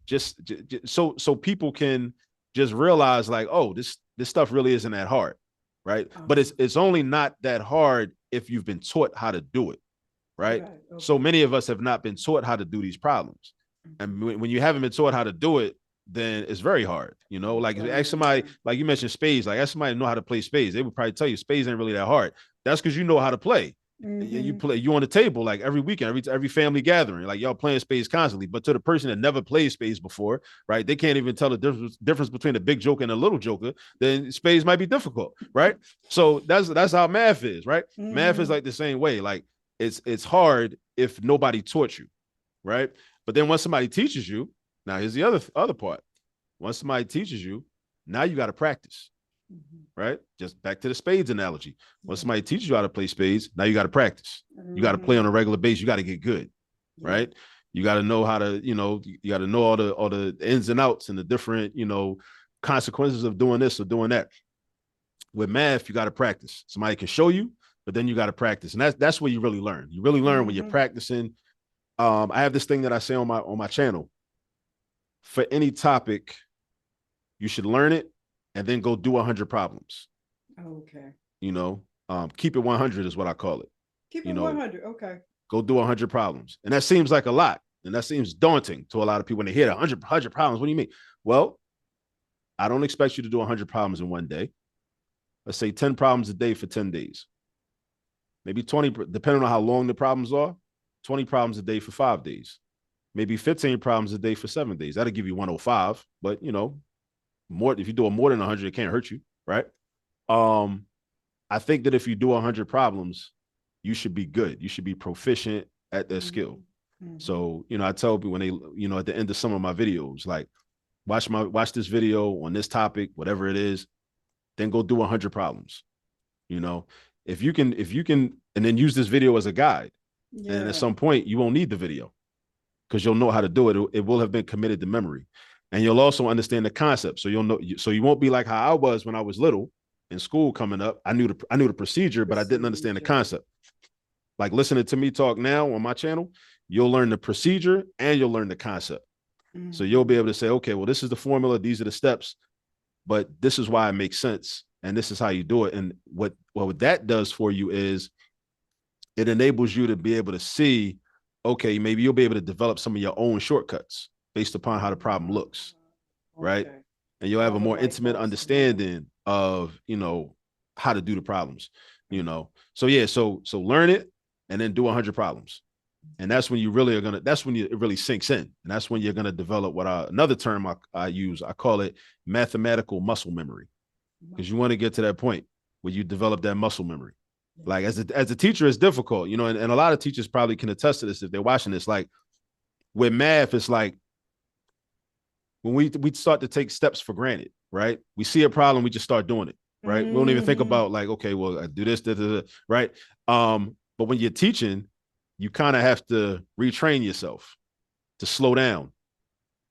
Just so people can just realize, like, oh, this stuff really isn't that hard, right? But it's only not that hard if you've been taught how to do it, right? Okay. So many of us have not been taught how to do these problems, and when you haven't been taught how to do it, then it's very hard. Like ask somebody, like you mentioned spades, like ask somebody to know how to play spades. They would probably tell you spades ain't really that hard. That's because you know how to play. Mm-hmm. You on the table like every weekend, every family gathering, like y'all playing spades constantly. But to the person that never played spades before, right, they can't even tell the difference between a big joker and a little joker. Then spades might be difficult, right? So that's how math is, right? Mm-hmm. Math is like the same way. Like it's hard if nobody taught you, right? But then once somebody teaches you, now here's the other part. Once somebody teaches you, now you got to practice, right? Just back to the spades analogy. Once somebody teaches you how to play spades, now you got to practice. You got to play on a regular basis. You got to get good, right? You got to know how to, you got to know all the ins and outs and the different, consequences of doing this or doing that. With math, you got to practice. Somebody can show you, but then you got to practice, and that's where you really learn. You really learn when you're practicing. I have this thing that I say on my channel. For any topic, you should learn it and then go do 100 problems. Okay. Keep it 100 is what I call it. Keep it 100. Okay. Go do 100 problems. And that seems like a lot. And that seems daunting to a lot of people when they hear that 100 problems. What do you mean? Well, I don't expect you to do 100 problems in one day. Let's say 10 problems a day for 10 days. Maybe 20, depending on how long the problems are, 20 problems a day for 5 days. Maybe 15 problems a day for 7 days. That'll give you 105. But more if you do more than 100, it can't hurt you, right? I think that if you do 100 problems, you should be good. You should be proficient at that skill. So I tell people when they at the end of some of my videos, like watch this video on this topic, whatever it is, then go do 100 problems. If you can, and then use this video as a guide. Yeah. And at some point, you won't need the video, because you'll know how to do it. It will have been committed to memory, and you'll also understand the concept. So you'll know. So you won't be like how I was when I was little in school coming up. I knew the procedure, but I didn't understand the concept. Like listening to me talk now on my channel, you'll learn the procedure and you'll learn the concept. So you'll be able to say, okay, well, this is the formula. These are the steps, but this is why it makes sense, and this is how you do it. And what that does for you is it enables you to be able to see, okay, maybe you'll be able to develop some of your own shortcuts based upon how the problem looks, right? Okay. And you'll have a more intimate understanding of, how to do the problems, So yeah, so learn it and then do 100 problems. And that's when you really are that's when it really sinks in. And that's when you're going to develop another term I use, I call it mathematical muscle memory, because you want to get to that point where you develop that muscle memory. Like as a teacher, it's difficult, and a lot of teachers probably can attest to this if they're watching this. Like with math, it's like when we start to take steps for granted, right? We see a problem, we just start doing it, right? We don't even think about like, okay, well, I do this, right? But when you're teaching, you kind of have to retrain yourself to slow down,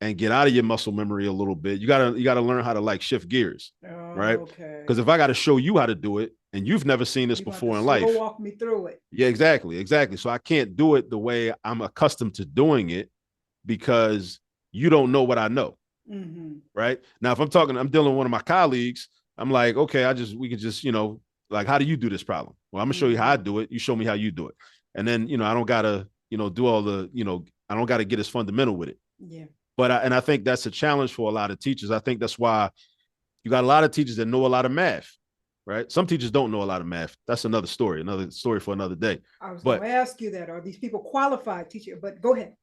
and get out of your muscle memory a little bit. You gotta learn how to like shift gears, right? Okay. Because if I got to show you how to do it and you've never seen this You're going to before in slow life, walk me through it. yeah, exactly. So I can't do it the way I'm accustomed to doing it because you don't know what I know. Mm-hmm. Right now, if I'm dealing with one of my colleagues, I'm like, okay, we can just, like, how do you do this problem? Well, I'm gonna show you how I do it. You show me how you do it. And then, I don't gotta, do all the, I don't gotta get as fundamental with it. Yeah. But I think that's a challenge for a lot of teachers. I think that's why you got a lot of teachers that know a lot of math, right? Some teachers don't know a lot of math. That's another story for another day. I was But going to ask you that. Are these people qualified teachers? But go ahead.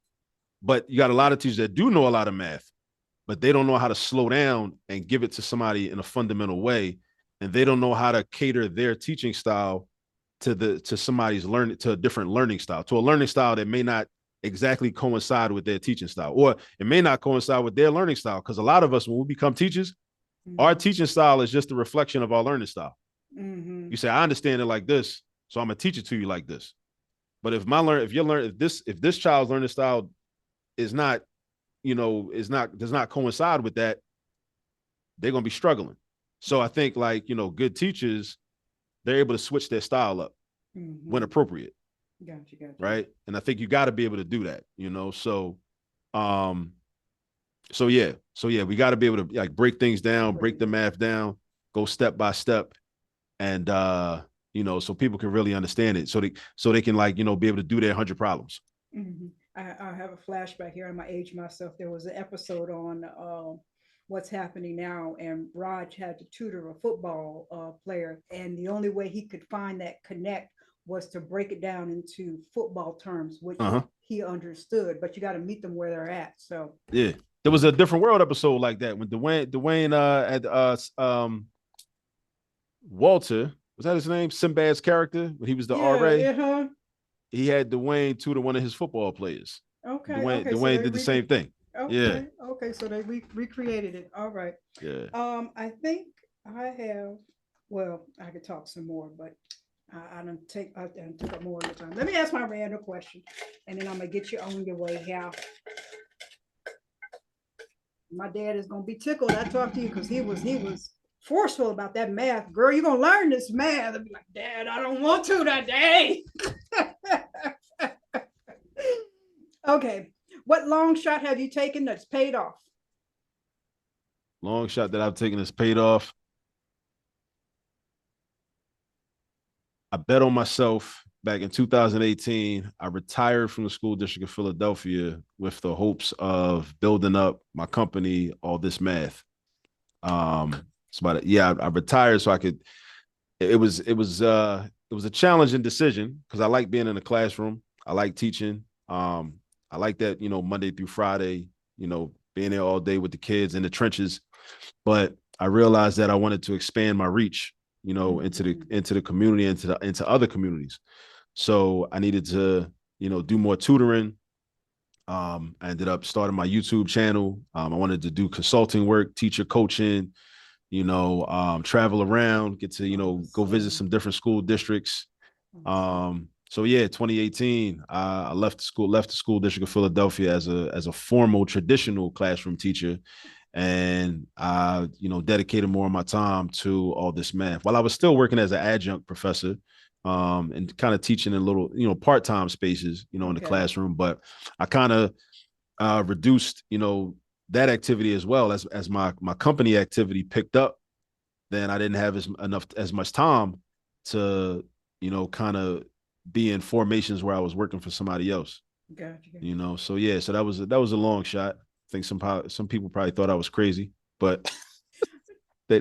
but you got a lot of teachers that do know a lot of math, but they don't know how to slow down and give it to somebody in a fundamental way. And they don't know how to cater their teaching style to somebody's learning, to a different learning style, to a learning style that may not exactly coincide with their teaching style, or it may not coincide with their learning style. Because a lot of us, when we become teachers, our teaching style is just a reflection of our learning style. Mm-hmm. You say, I understand it like this, so I'm gonna teach it to you like this. But if this child's learning style is not, does not coincide with that, they're gonna be struggling. So I think, like, good teachers, they're able to switch their style up when appropriate. Gotcha. Right. And I think you got to be able to do that, um, so yeah, we got to be able to like break things down, break the math down, go step by step, and so people can really understand it, so they can, like, be able to do their 100 problems. Mm-hmm. I have a flashback here. I'm gonna age myself. There was an episode on What's Happening Now, and Raj had to tutor a football player, and the only way he could find that connect was to break it down into football terms, which he understood. But you got to meet them where they're at. So yeah, there was a Different World episode like that when Dwayne at Walter, was that his name? Sinbad's character, when he was the RA. He had Dwayne tutor one of his football players. Okay. Dwayne did the same thing. Yeah. Okay. So they recreated it. All right. Yeah. I think I have. Well, I could talk some more, but I don't took up more of your time. Let me ask my random question, and then I'm gonna get you on your way here. My dad is gonna be tickled. I talked to you because he was forceful about that math. Girl, you're gonna learn this math. I'd be like, Dad, I don't want to that day. Okay. What long shot have you taken that's paid off? Long shot that I've taken that's paid off. I bet on myself back in 2018. I retired from the school district of Philadelphia with the hopes of building up my company, All This Math. It's about it. Yeah, I retired so I could. It was a challenging decision because I like being in the classroom. I like teaching. I like that, Monday through Friday, being there all day with the kids in the trenches. But I realized that I wanted to expand my reach, into the community, into other communities. So I needed to, do more tutoring. I ended up starting my YouTube channel. I wanted to do consulting work, teacher coaching, travel around, get to, go visit some different school districts. So yeah, 2018, I left the school district of Philadelphia as a formal traditional classroom teacher, and I dedicated more of my time to All This Math while I was still working as an adjunct professor, and kind of teaching in little part-time spaces in the classroom. But I kind of reduced that activity as well as my company activity picked up. Then I didn't have as much time to kind of be in formations where I was working for somebody else. Gotcha. So yeah, so that was a long shot. I think some people probably thought I was crazy, but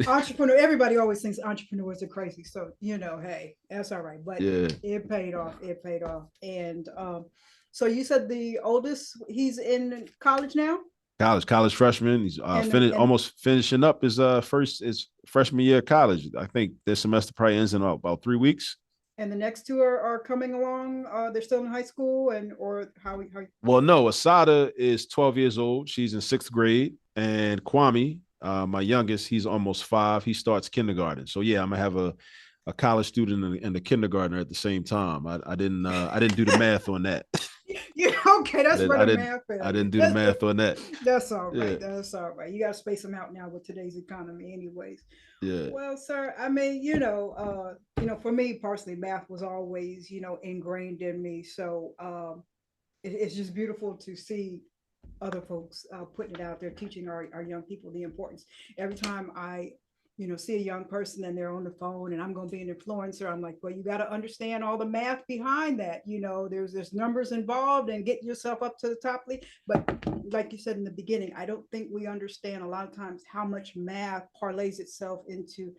entrepreneur, everybody always thinks entrepreneurs are crazy. So, hey, that's all right. But yeah, it paid off. It paid off. And so you said the oldest, he's in college now? college freshman. He's almost finishing up his freshman year of college. I think this semester probably ends in about 3 weeks. And the next two are coming along. They're still in high school, or how? Well, no, Asada is 12 years old. She's in 6th grade, and Kwame, my youngest, he's almost 5. He starts kindergarten. So yeah, I'm gonna have a college student and a kindergartner at the same time. I didn't do the math on that. Yeah, okay, that's for the math I failure. didn't do the math on that. That's all Yeah, right. That's all right. You got to space them out now with today's economy, anyways. yeah. Well, sir, I mean, for me personally, math was always, ingrained in me. So it's just beautiful to see other folks putting it out there, teaching our young people the importance. Every time I, see a young person and they're on the phone and I'm going to be an influencer, I'm like, well, you got to understand all the math behind that. There's numbers involved and get yourself up to the top league. But like you said in the beginning, I don't think we understand a lot of times how much math parlays itself into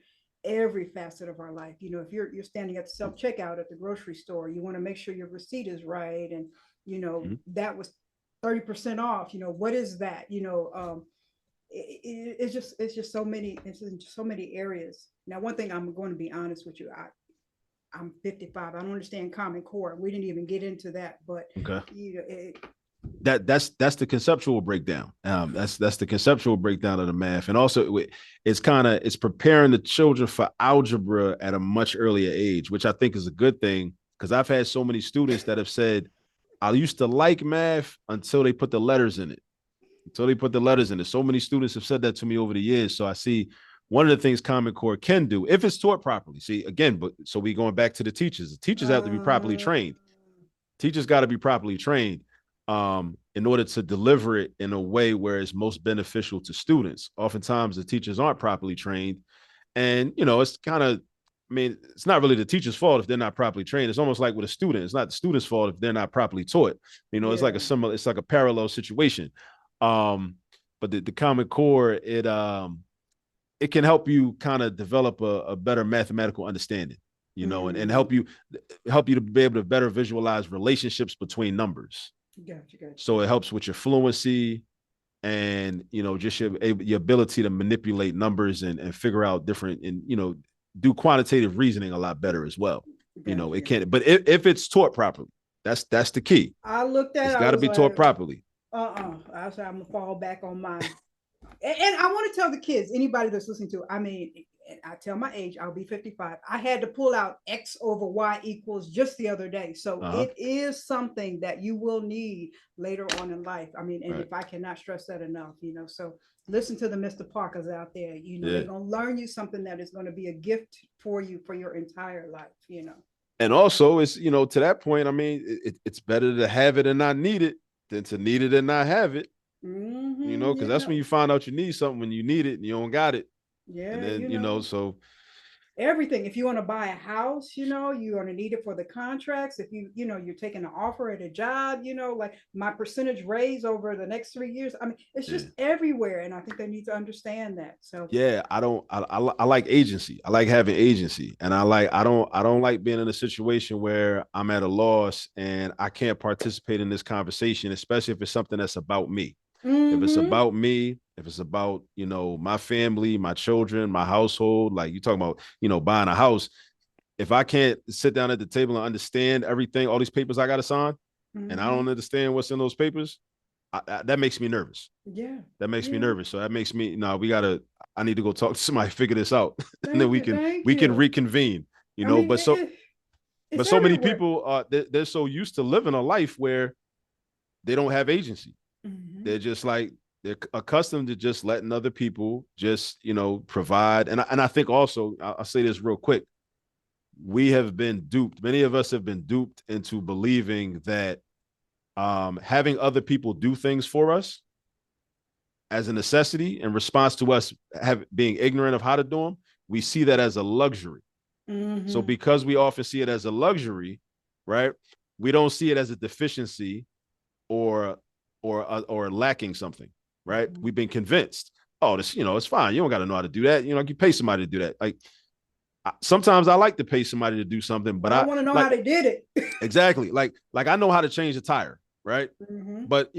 every facet of our life. If you're standing at the self checkout at the grocery store, you want to make sure your receipt is right, and that was 30% off. What is that? It's just so many areas. Now, one thing, I'm going to be honest with you, I'm 55. I don't understand Common Core. We didn't even get into that, but Okay. it, That's the conceptual breakdown. That's the conceptual breakdown of the math, and also it's preparing the children for algebra at a much earlier age, which I think is a good thing, because I've had so many students that have said, I used to like math until they put the letters in it. Until they put the letters in it. So many students have said that to me over the years. So I see one of the things Common Core can do, if it's taught properly. See, again, but so we going back to the teachers. The teachers have to be properly trained. Teachers got to be properly trained in order to deliver it in a way where it's most beneficial to students. Oftentimes, the teachers aren't properly trained, and it's kind of, I mean, it's not really the teacher's fault if they're not properly trained. It's almost like with a student. It's not the student's fault if they're not properly taught. It's like it's like a parallel situation. But the Common Core, it can help you kind of develop a better mathematical understanding, and help you to be able to better visualize relationships between numbers. Gotcha. So it helps with your fluency and, just your ability to manipulate numbers and figure out different, and, do quantitative reasoning a lot better as well. Gotcha. It can't, but if it's taught properly, that's the key. I looked at it's got to be taught properly. I said, I'm gonna fall back on mine. And I want to tell the kids, anybody that's listening to, I mean, I tell my age, I'll be 55. I had to pull out X over Y equals just the other day. So it is something that you will need later on in life. I mean, and if I cannot stress that enough, so listen to the Mr. Parkers out there, they're going to learn you something that is going to be a gift for you for your entire life, And also it's, to that point, I mean, it's better to have it and not need it than to need it and not have it. Because that's when you find out you need something, when you need it and you don't got it. Yeah. And then, so everything. If you want to buy a house, you're going to need it for the contracts. If you're taking an offer at a job, like my percentage raise over the next 3 years. I mean, it's just everywhere. And I think they need to understand that. So yeah, I like agency. I like having agency. And I don't like being in a situation where I'm at a loss and I can't participate in this conversation, especially if it's something that's about me. If it's about me, if it's about, my family, my children, my household, like you talking about, buying a house. If I can't sit down at the table and understand everything, all these papers I got to sign, and I don't understand what's in those papers, that makes me nervous. Yeah. That makes me nervous. So that makes me, I need to go talk to somebody, figure this out. And then we can reconvene, but so everywhere. many people, they're so used to living a life where they don't have agency. They're just like, they're accustomed to just letting other people just, provide. And I think also, I'll say this real quick. We have been duped. Many of us have been duped into believing that having other people do things for us as a necessity in response to us being ignorant of how to do them, we see that as a luxury. So because we often see it as a luxury, right, we don't see it as a deficiency or lacking something, right? We've been convinced, oh, this, it's fine. You don't got to know how to do that. You pay somebody to do that. Like, sometimes I like to pay somebody to do something, but I want to know how they did it. Exactly. Like I know how to change the tire, right? But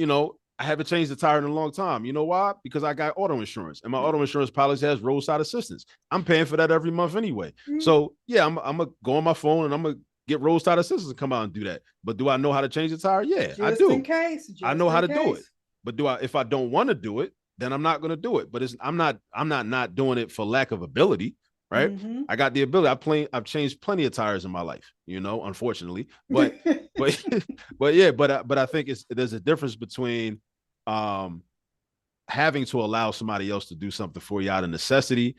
I haven't changed the tire in a long time. You know why? Because I got auto insurance, and my auto insurance policy has roadside assistance. I'm paying for that every month anyway. So yeah, I'm gonna go on my phone and I'm gonna get roadside assistance to come out and do that. But do I know how to change the tire? Yeah, I do. In case, I know how to do it. But if I don't want to do it, then I'm not going to do it. But I'm not doing it for lack of ability, right? I got the ability. I've changed plenty of tires in my life, unfortunately. But but but I think there's a difference between having to allow somebody else to do something for you out of necessity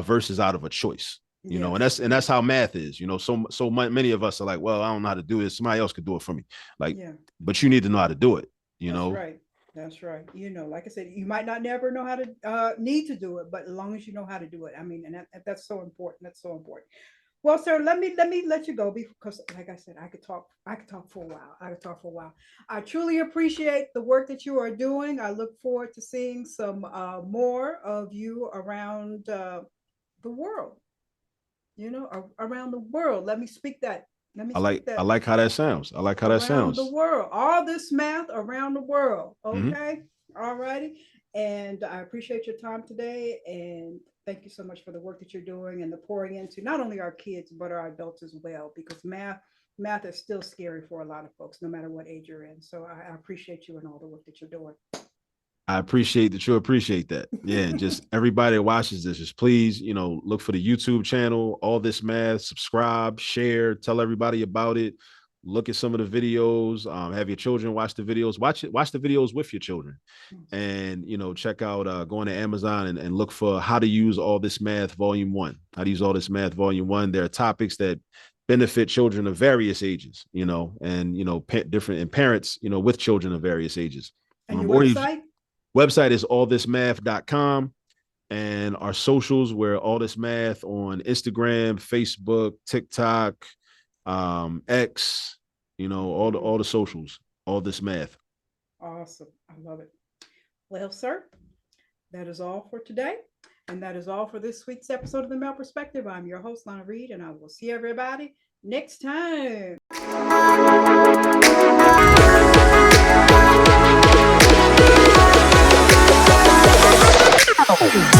versus out of a choice. You know, Yes. and that's how math is. You know, so many of us are like, well, I don't know how to do this. Somebody else could do it for me. Like, Yeah. but you need to know how to do it. You That's know, right. That's right. You know, like I said, you might not never know how to need to do it, but as long as you know how to do it, I mean, and that's so important. That's so important. Well, sir, let me let you go because, like I said, I could talk. I could talk for a while. I could talk for a while. I truly appreciate the work that you are doing. I look forward to seeing some more of you around the world. You know, around the world. Let me speak that. Let me speak I that like how that sounds. I like how that around the sounds. world. All this math around the world. Mm-hmm. Okay. All righty. And I appreciate your time today. And thank you so much for the work that you're doing and the pouring into not only our kids, but our adults as well, because math is still scary for a lot of folks, no matter what age you're in. So I appreciate you and all the work that you're doing. I appreciate that you appreciate that. Yeah, and just everybody that watches this, just please, you know, look for the YouTube channel, All This Math, subscribe, share, tell everybody about it. Look at some of the videos. Have your children watch the videos. Watch the videos with your children, and you know, check out go on to Amazon and look for How to Use All This Math Volume 1. How to Use All This Math Volume 1. There are topics that benefit children of various ages, you know, and you know, different and parents, you know, with children of various ages. And your Or you website? Website is allthismath.com, and our socials, we're All This Math on Instagram, Facebook, TikTok, X, you know, all the socials, All This Math. Awesome. I love it. Well, sir, that is all for today. And that is all for this week's episode of the Male Perspective. I'm your host, Lana Reid, and I will see everybody next time. Oh.